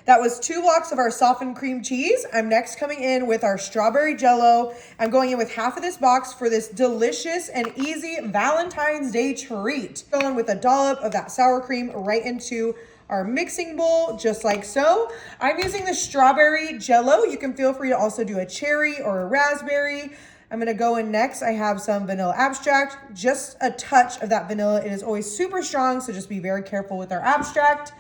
That was 2 blocks of our softened cream cheese. I'm next coming in with our strawberry jello. I'm going in with half of this box for this delicious and easy Valentine's Day treat. Going with a dollop of that sour cream right into our mixing bowl, just like so. I'm using the strawberry jello. You can feel free to also do a cherry or a raspberry. I'm gonna go in next. I have some vanilla abstract, just a touch of that vanilla. It is always super strong, so just be very careful with our abstract.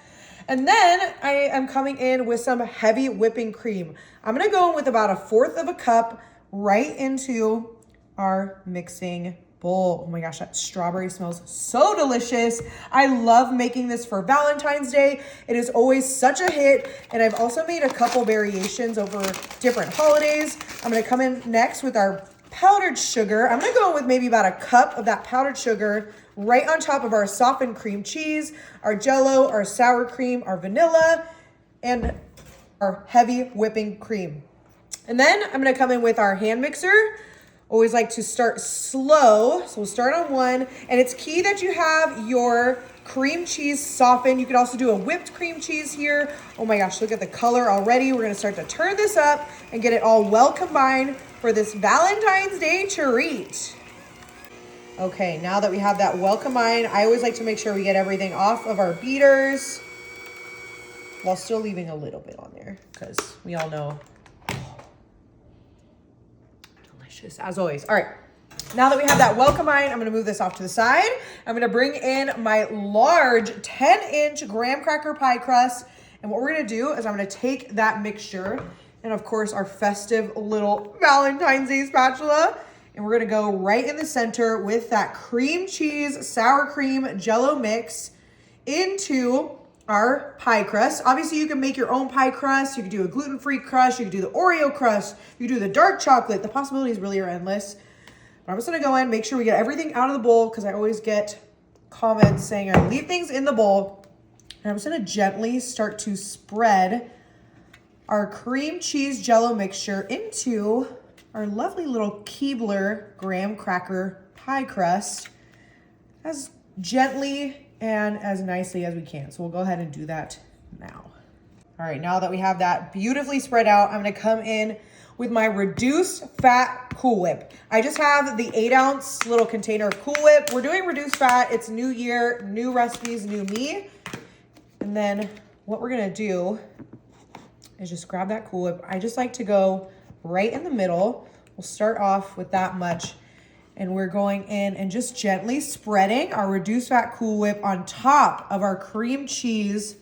And then I am coming in with some heavy whipping cream. I'm gonna go in with about 1/4 of a cup right into our mixing bowl. Oh my gosh, that strawberry smells so delicious. I love making this for Valentine's Day. It is always such a hit. And I've also made a couple variations over different holidays. I'm gonna come in next with our powdered sugar. I'm gonna go in with maybe about 1 cup of that powdered sugar right on top of our softened cream cheese, our jello, our sour cream, our vanilla, and our heavy whipping cream. And then I'm gonna come in with our hand mixer. Always like to start slow, so we'll start on 1. And it's key that you have your cream cheese softened. You could also do a whipped cream cheese here. Oh my gosh, look at the color already. We're gonna start to turn this up and get it all well combined for this Valentine's Day treat. Okay, now that we have that well combined, I always like to make sure we get everything off of our beaters while still leaving a little bit on there because we all know, delicious as always. All right, now that we have that well combined, I'm gonna move this off to the side. I'm gonna bring in my large 10-inch graham cracker pie crust. And what we're gonna do is I'm gonna take that mixture and of course our festive little Valentine's Day spatula, and we're gonna go right in the center with that cream cheese, sour cream, jello mix into our pie crust. Obviously you can make your own pie crust. You can do a gluten-free crust. You can do the Oreo crust. You can do the dark chocolate. The possibilities really are endless. But I'm just gonna go in, make sure we get everything out of the bowl because I always get comments saying I leave things in the bowl. And I'm just gonna gently start to spread our cream cheese jello mixture into our lovely little Keebler graham cracker pie crust as gently and as nicely as we can. So we'll go ahead and do that now. All right, now that we have that beautifully spread out, I'm gonna come in with my reduced fat Cool Whip. I just have the 8-ounce little container of Cool Whip. We're doing reduced fat. It's new year, new recipes, new me. And then what we're gonna do is just grab that Cool Whip. I just like to go right in the middle. We'll start off with that much. And we're going in and just gently spreading our reduced fat Cool Whip on top of our cream cheese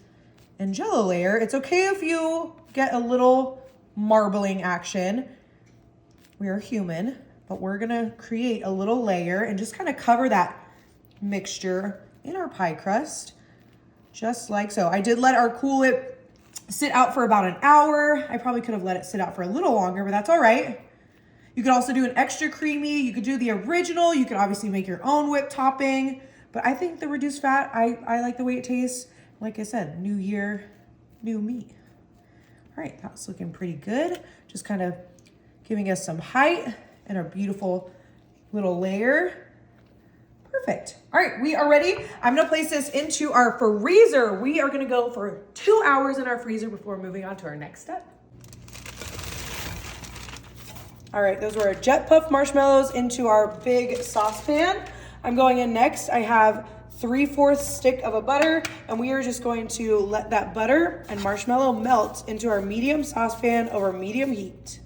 and jello layer. It's okay if you get a little marbling action. We are human, but we're gonna create a little layer and just kind of cover that mixture in our pie crust, just like so. I did let our Cool Whip sit out for about an hour. I probably could have let it sit out for a little longer, but that's all right. You could also do an extra creamy. You could do the original. You could obviously make your own whip topping, but I think the reduced fat, I like the way it tastes. Like I said, new year, new me. All right, that's looking pretty good. Just kind of giving us some height and a beautiful little layer. Perfect. All right, we are ready. I'm gonna place this into our freezer. We are gonna go for 2 hours in our freezer before moving on to our next step. All right, those were our jet puff marshmallows into our big saucepan. I'm going in next. I have 3/4 stick of a butter, and we are just going to let that butter and marshmallow melt into our medium saucepan over medium heat.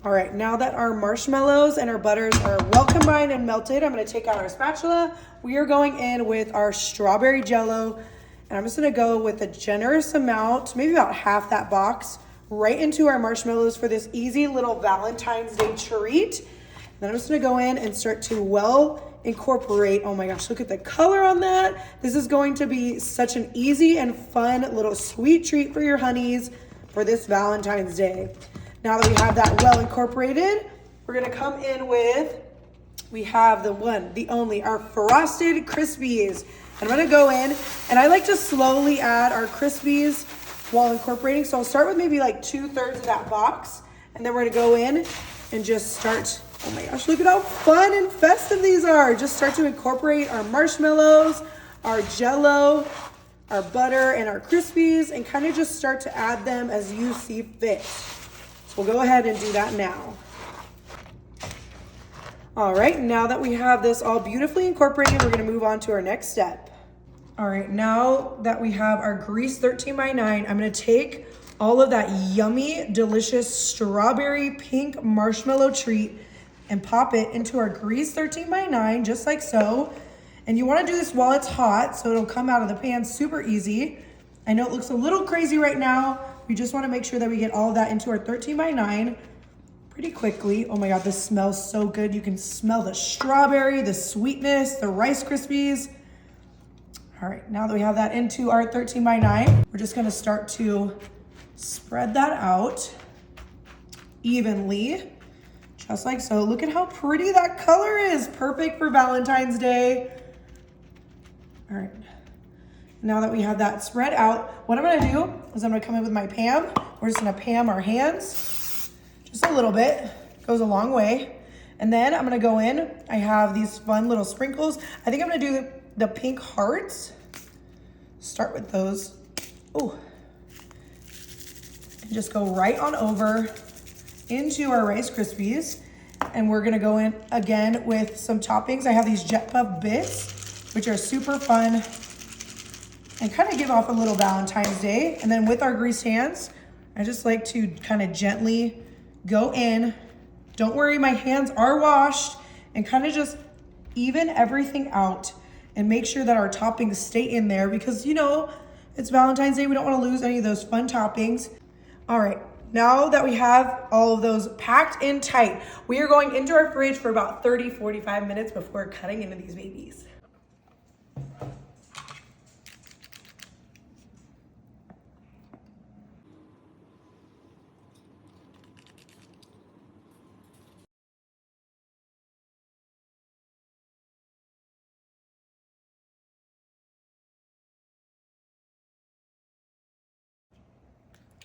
All right, now that our marshmallows and our butters are well combined and melted, I'm gonna take out our spatula. We are going in with our strawberry jello, and I'm just gonna go with a generous amount, maybe about half that box, right into our marshmallows for this easy little Valentine's Day treat. Then I'm just gonna go in and start to well incorporate. Oh my gosh, look at the color on that. This is going to be such an easy and fun little sweet treat for your honeys for this Valentine's Day. Now that we have that well incorporated, we're gonna come in with, we have the one, the only, our Frosted Krispies. And I'm gonna go in, and I like to slowly add our Krispies while incorporating. So I'll start with maybe like 2/3 of that box, and then we're gonna go in and just start, oh my gosh, look at how fun and festive these are. Just start to incorporate our marshmallows, our jello, our butter and our Crispies and kind of just start to add them as you see fit. So we'll go ahead and do that now. All right, now that we have this all beautifully incorporated, we're gonna move on to our next step. All right, now that we have our grease 13 by 9, I'm gonna take all of that yummy, delicious strawberry pink marshmallow treat and pop it into our grease 13 by 9, just like so. And you wanna do this while it's hot, so it'll come out of the pan super easy. I know it looks a little crazy right now. We just wanna make sure that we get all of that into our 13 by 9 pretty quickly. Oh my God, this smells so good. You can smell the strawberry, the sweetness, the Rice Krispies. All right, now that we have that into our 13 by 9, we're just gonna start to spread that out evenly, just like so. Look at how pretty that color is. Perfect for Valentine's Day. All right, now that we have that spread out, what I'm gonna do is I'm gonna come in with my Pam. We're just gonna Pam our hands. Just a little bit, goes a long way. And then I'm gonna go in, I have these fun little sprinkles. I think I'm gonna do the pink hearts. Start with those. Oh, and just go right on over into our Rice Krispies. And we're gonna go in again with some toppings. I have these Jet Puff bits, which are super fun and kind of give off a little Valentine's Day. And then with our greased hands, I just like to kind of gently go in. Don't worry, my hands are washed, and kind of just even everything out and make sure that our toppings stay in there because you know, it's Valentine's Day. We don't want to lose any of those fun toppings. All right, now that we have all of those packed in tight, we are going into our fridge for about 30-45 minutes before cutting into these babies.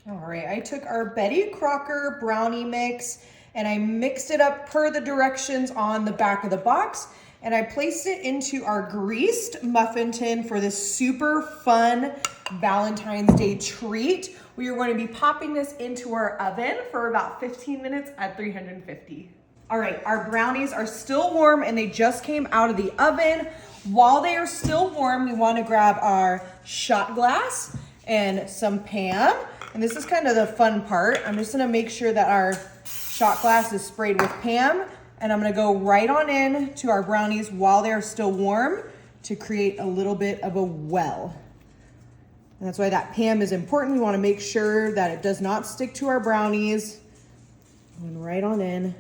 All right, I took our Betty Crocker brownie mix and I mixed it up per the directions on the back of the box, and I placed it into our greased muffin tin for this super fun Valentine's Day treat. We are going to be popping this into our oven for about 15 minutes at 350. All right, our brownies are still warm and they just came out of the oven. While they are still warm, we want to grab our shot glass and some Pam. And this is kind of the fun part. I'm just gonna make sure that our shot glass is sprayed with Pam, and I'm gonna go right on in to our brownies while they're still warm to create a little bit of a well. And that's why that Pam is important. We wanna make sure that it does not stick to our brownies. Going right on in.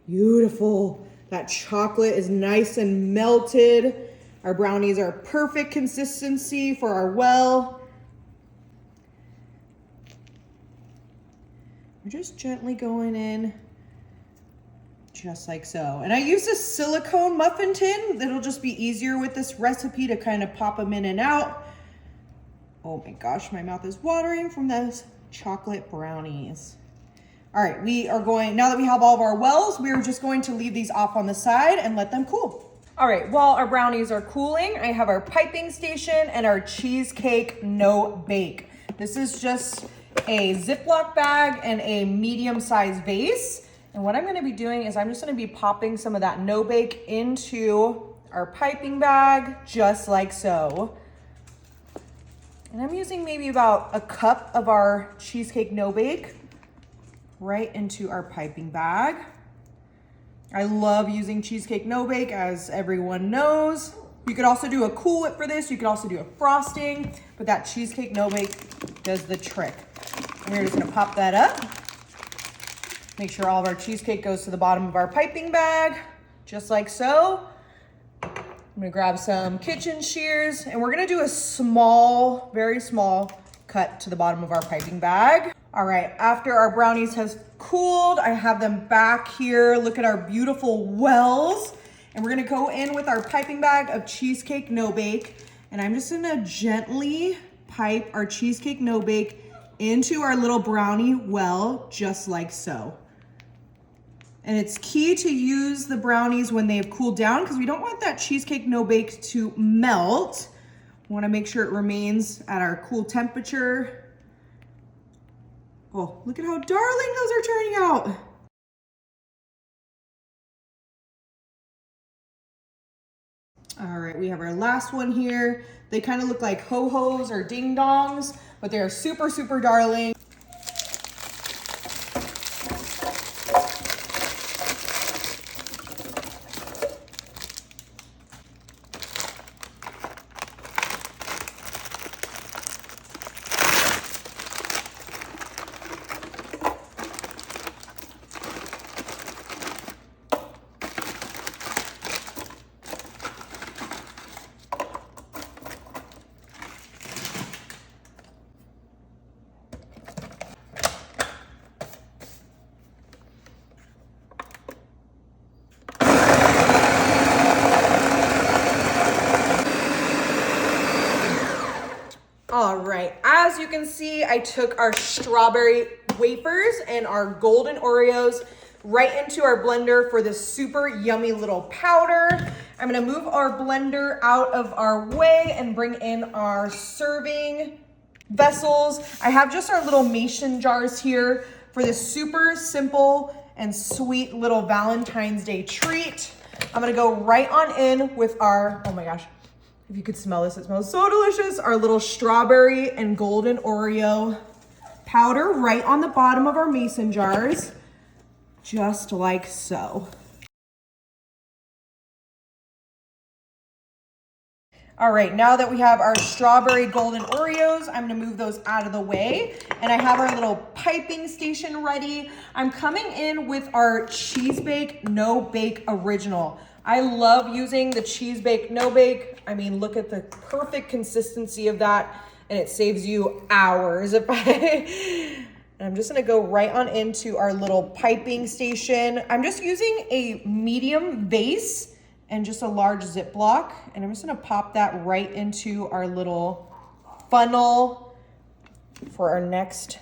Beautiful. That chocolate is nice and melted. Our brownies are perfect consistency for our well. We're just gently going in, just like so. And I use a silicone muffin tin. That'll just be easier with this recipe to kind of pop them in and out. Oh my gosh, my mouth is watering from those chocolate brownies. All right, we are going, now that we have all of our wells, we're just going to leave these off on the side and let them cool. All right, while our brownies are cooling, I have our piping station and our cheesecake no bake. This is just a Ziploc bag and a medium-sized vase. And what I'm gonna be doing is I'm just gonna be popping some of that no bake into our piping bag, just like so. And I'm using maybe about a cup of our cheesecake no bake right into our piping bag. I love using cheesecake no bake, as everyone knows. You could also do a Cool Whip for this. You could also do a frosting, but that cheesecake no bake does the trick. And we're just gonna pop that up. Make sure all of our cheesecake goes to the bottom of our piping bag, just like so. I'm gonna grab some kitchen shears and we're gonna do a small, very small cut to the bottom of our piping bag. All right, after our brownies has cooled, I have them back here. Look at our beautiful wells. And we're gonna go in with our piping bag of cheesecake no bake. And I'm just gonna gently pipe our cheesecake no bake into our little brownie well, just like so. And it's key to use the brownies when they have cooled down because we don't want that cheesecake no bake to melt Want to make sure it remains at our cool temperature. Oh, look at how darling those are turning out. All right, we have our last one here. They kind of look like ho-hos or ding-dongs, but they are super, super darling. All right, as you can see, I took our strawberry wafers and our golden Oreos right into our blender for this super yummy little powder. I'm gonna move our blender out of our way and bring in our serving vessels. I have just our little mason jars here for this super simple and sweet little Valentine's Day treat. I'm gonna go right on in with our, oh my gosh, if you could smell this, it smells so delicious. Our little strawberry and golden Oreo powder right on the bottom of our mason jars, just like so. All right, now that we have our strawberry golden Oreos, I'm gonna move those out of the way. And I have our little piping station ready. I'm coming in with our cheese bake, no bake original. I love using the cheese bake, no bake. I mean, look at the perfect consistency of that, and it saves you hours. And I'm just gonna go right on into our little piping station. I'm just using a medium vase and just a large Ziploc, and I'm just gonna pop that right into our little funnel for our next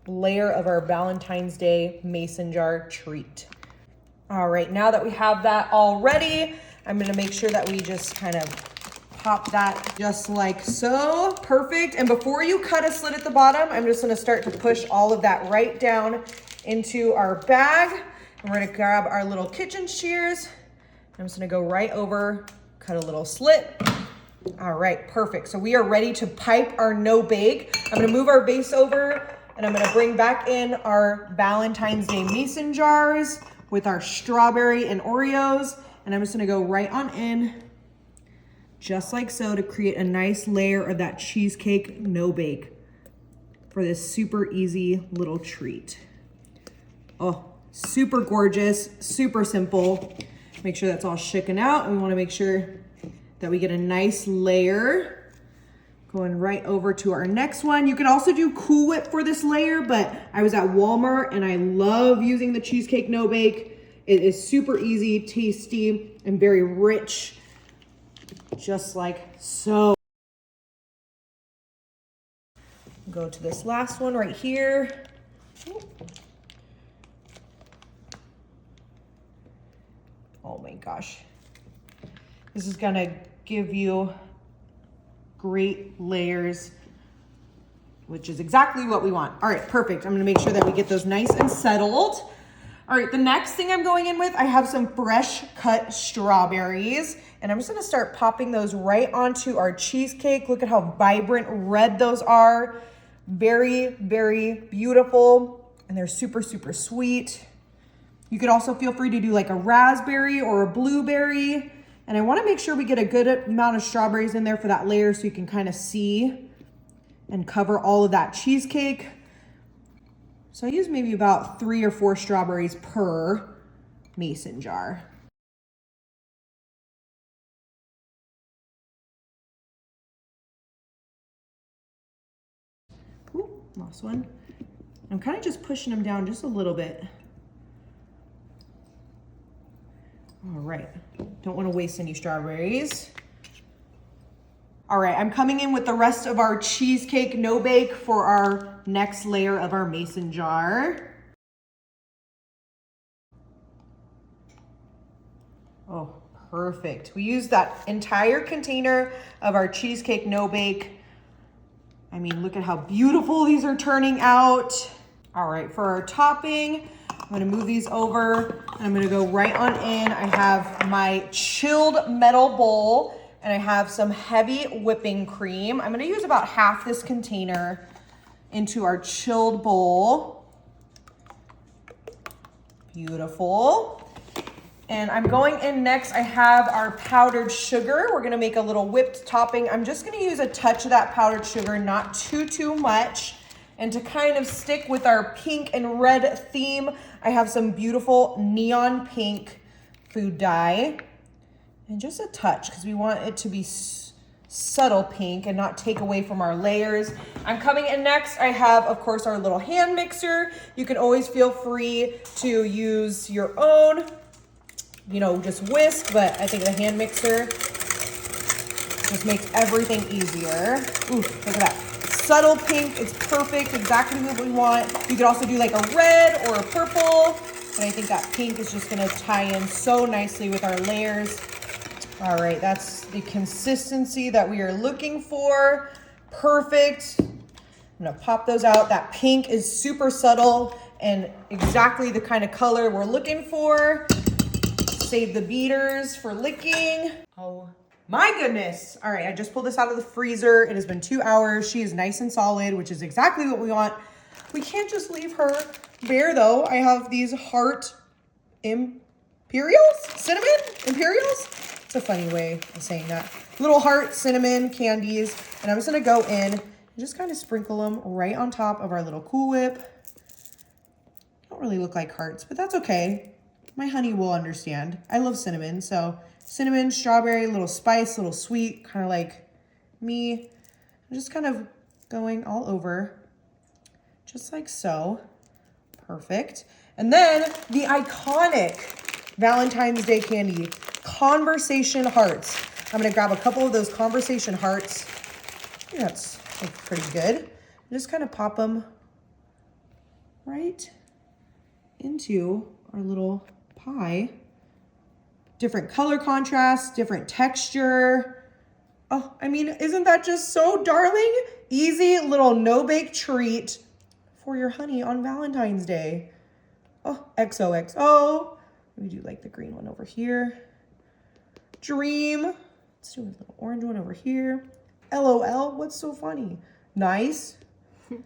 layer of our Valentine's Day mason jar treat. All right, now that we have that all ready, I'm gonna make sure that we just kind of pop that just like so. Perfect. And before you cut a slit at the bottom, I'm just gonna start to push all of that right down into our bag. And we're gonna grab our little kitchen shears. I'm just gonna go right over, cut a little slit. All right, perfect. So we are ready to pipe our no bake. I'm gonna move our base over, and I'm gonna bring back in our Valentine's Day mason jars with our strawberry and Oreos. And I'm just gonna go right on in, just like so, to create a nice layer of that cheesecake no bake for this super easy little treat. Oh, super gorgeous, super simple. Make sure that's all shaken out. And we wanna make sure that we get a nice layer going right over to our next one. You could also do Cool Whip for this layer, but I was at Walmart and I love using the cheesecake no bake. It is super easy, tasty, and very rich, just like so. Go to this last one right here. Oh my gosh. This is gonna give you great layers, which is exactly what we want. All right, perfect. I'm gonna make sure that we get those nice and settled. All right, the next thing I'm going in with, I have some fresh cut strawberries, and I'm just gonna start popping those right onto our cheesecake. Look at how vibrant red those are. Very, very beautiful, and they're super, super sweet. You could also feel free to do like a raspberry or a blueberry. And I wanna make sure we get a good amount of strawberries in there for that layer so you can kind of see and cover all of that cheesecake. So I use maybe about 3 or 4 strawberries per mason jar. Ooh, last one. I'm kind of just pushing them down just a little bit. All right, don't want to waste any strawberries. All right, I'm coming in with the rest of our cheesecake no bake for our next layer of our mason jar. Oh, Perfect. We used that entire container of our cheesecake no bake. I mean, look at how beautiful these are turning out. All right, for our topping, I'm gonna move these over and I'm gonna go right on in. I have my chilled metal bowl and I have some heavy whipping cream. I'm gonna use about half this container into our chilled bowl. Beautiful. And I'm going in next, I have our powdered sugar. We're gonna make a little whipped topping. I'm just gonna use a touch of that powdered sugar, not too much. And to kind of stick with our pink and red theme, I have some beautiful neon pink food dye. And just a touch, because we want it to be subtle pink and not take away from our layers. I'm coming in next, I have, of course, our little hand mixer. You can always feel free to use your own, you know, just whisk, but I think the hand mixer just makes everything easier. Ooh, look at that. Subtle pink, it's perfect, exactly what we want. You could also do like a red or a purple, and I think that pink is just gonna tie in so nicely with our layers. All right, that's the consistency that we are looking for. Perfect. I'm gonna pop those out. That pink is super subtle and exactly the kind of color we're looking for. Save the beaters for licking. Oh my goodness. All right, I just pulled this out of the freezer. It has been 2 hours. She is nice and solid, which is exactly what we want. We can't just leave her bare though. I have these heart Imperials? Cinnamon Imperials? It's a funny way of saying that. Little heart cinnamon candies. And I'm just gonna go in and just kind of sprinkle them right on top of our little Cool Whip. Don't really look like hearts, but that's okay. My honey will understand. I love cinnamon, so cinnamon, strawberry, a little spice, a little sweet, kind of like me. I'm just kind of going all over, just like so. Perfect. And then the iconic Valentine's Day candy, Conversation Hearts. I'm gonna grab a couple of those Conversation Hearts. I think that's like pretty good. Just kind of pop them right into our little pie. Different color contrast, different texture. Oh, I mean, isn't that just so darling? Easy little no-bake treat for your honey on Valentine's Day. Oh, XOXO. Let me do like the green one over here. Dream. Let's do a little orange one over here. LOL, what's so funny? Nice. Do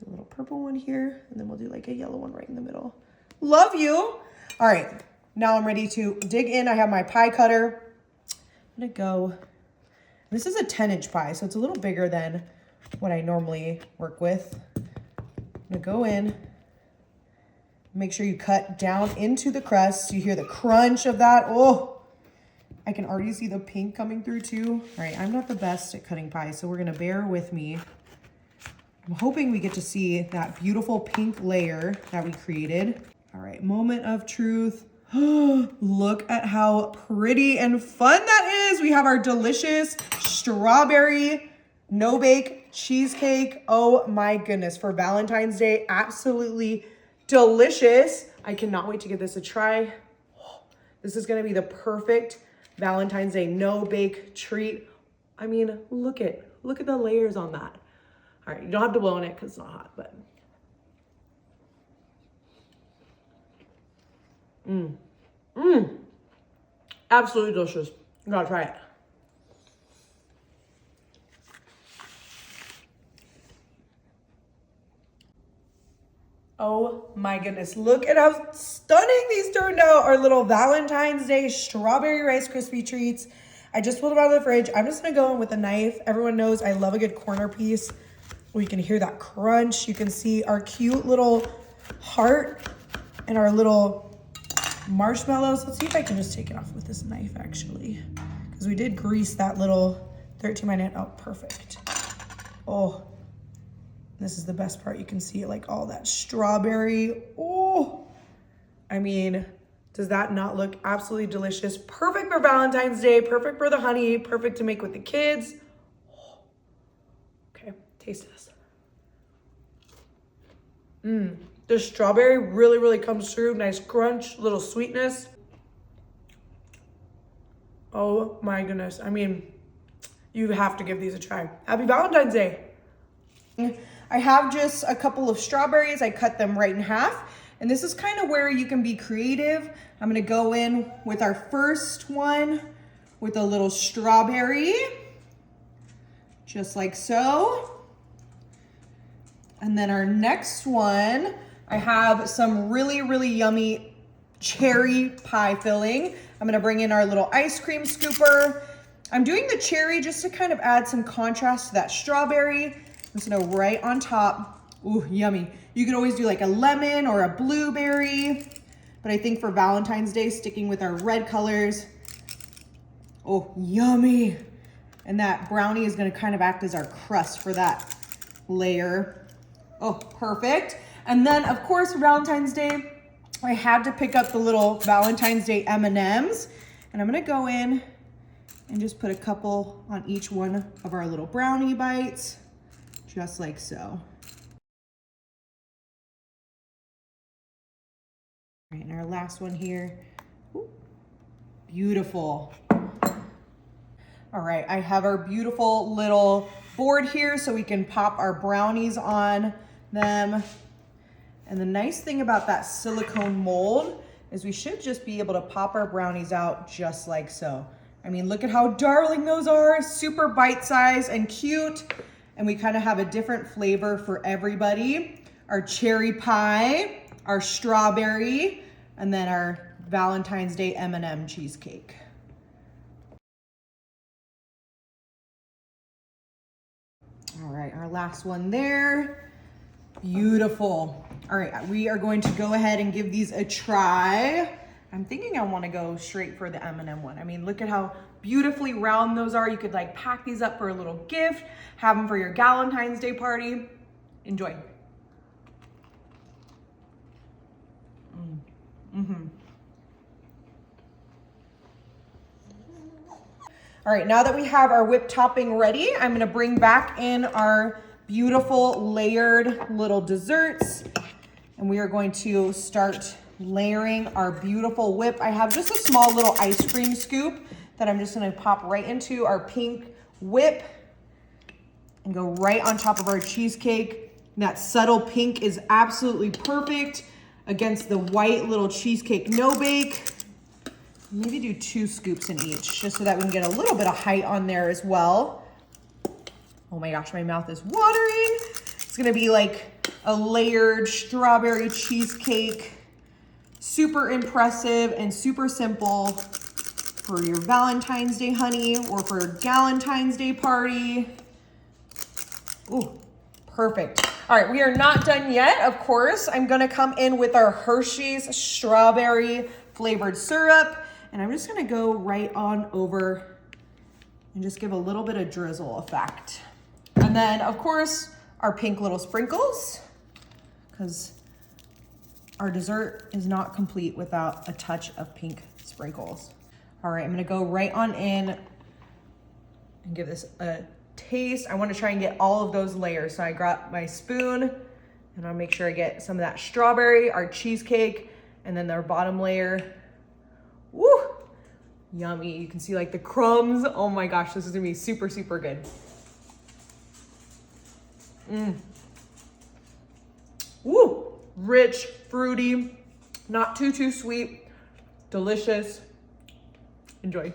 a little purple one here, and then we'll do like a yellow one right in the middle. Love you. All right, now I'm ready to dig in. I have my pie cutter. I'm gonna go, this is a 10-inch pie, so it's a little bigger than what I normally work with. I'm gonna go in, make sure you cut down into the crust. You hear the crunch of that. Oh, I can already see the pink coming through too. All right, I'm not the best at cutting pie, so we're gonna bear with me. I'm hoping we get to see that beautiful pink layer that we created. All right, moment of truth. Look at how pretty and fun that is. We have our delicious strawberry no-bake cheesecake. Oh my goodness, for Valentine's Day, absolutely delicious. I cannot wait to give this a try. This is gonna be the perfect Valentine's Day no-bake treat. I mean, look at the layers on that. All right, you don't have to blow on it because it's not hot, but. Absolutely delicious. You gotta try it. Oh my goodness, look at how stunning these turned out. Our little Valentine's Day strawberry Rice Krispie treats. I just pulled them out of the fridge. I'm just gonna go in with a knife. Everyone knows I love a good corner piece. We can hear that crunch. You can see our cute little heart and our little marshmallows. Let's see if I can just take it off with this knife actually, because we did grease that little 13 by 9. Oh, perfect. Oh, this is the best part. You can see it, like all that strawberry. Oh, I mean, does that not look absolutely delicious? Perfect for Valentine's Day, perfect for the honey, perfect to make with the kids. Oh. Okay, taste this. The strawberry really, really comes through. Nice crunch, little sweetness. Oh my goodness. I mean, you have to give these a try. Happy Valentine's Day. I have just a couple of strawberries. I cut them right in half. And this is kind of where you can be creative. I'm gonna go in with our first one with a little strawberry, just like so. And then our next one, I have some really, really yummy cherry pie filling. I'm gonna bring in our little ice cream scooper. I'm doing the cherry just to kind of add some contrast to that strawberry. I'm just gonna right on top. Ooh, yummy. You could always do like a lemon or a blueberry, but I think for Valentine's Day, sticking with our red colors. Oh, yummy. And that brownie is gonna kind of act as our crust for that layer. Oh, perfect. And then of course, for Valentine's Day, I had to pick up the little Valentine's Day M&Ms, and I'm gonna go in and just put a couple on each one of our little brownie bites, just like so. All right, and our last one here. Ooh, beautiful. All right, I have our beautiful little board here so we can pop our brownies on them. And the nice thing about that silicone mold is we should just be able to pop our brownies out just like so. I mean, look at how darling those are, super bite-sized and cute. And we kind of have a different flavor for everybody. Our cherry pie, our strawberry, and then our Valentine's Day M&M cheesecake. All right, our last one there. Beautiful. All right, we are going to go ahead and give these a try. I'm thinking I want to go straight for the M&M one. I mean, look at how beautifully round those are. You could like pack these up for a little gift, have them for your Valentine's Day party. Enjoy. All right, now that we have our whipped topping ready, I'm gonna bring back in our beautiful layered little desserts, and we are going to start layering our beautiful whip. I have just a small little ice cream scoop that I'm just gonna pop right into our pink whip and go right on top of our cheesecake. That subtle pink is absolutely perfect against the white little cheesecake no bake. Maybe do 2 scoops in each, just so that we can get a little bit of height on there as well. Oh my gosh, my mouth is watering. It's gonna be like a layered strawberry cheesecake. Super impressive and super simple for your Valentine's Day honey or for a Galentine's Day party. Ooh, perfect. All right, we are not done yet, of course. I'm gonna come in with our Hershey's strawberry flavored syrup, and I'm just gonna go right on over and just give a little bit of drizzle effect. And then, of course, our pink little sprinkles, because our dessert is not complete without a touch of pink sprinkles. All right, I'm gonna go right on in and give this a taste. I wanna try and get all of those layers. So I got my spoon, and I'll make sure I get some of that strawberry, our cheesecake, and then our bottom layer. Woo! Yummy. You can see like the crumbs. Oh my gosh, this is gonna be super, super good. Woo! Rich, fruity, not too sweet, delicious. Enjoy.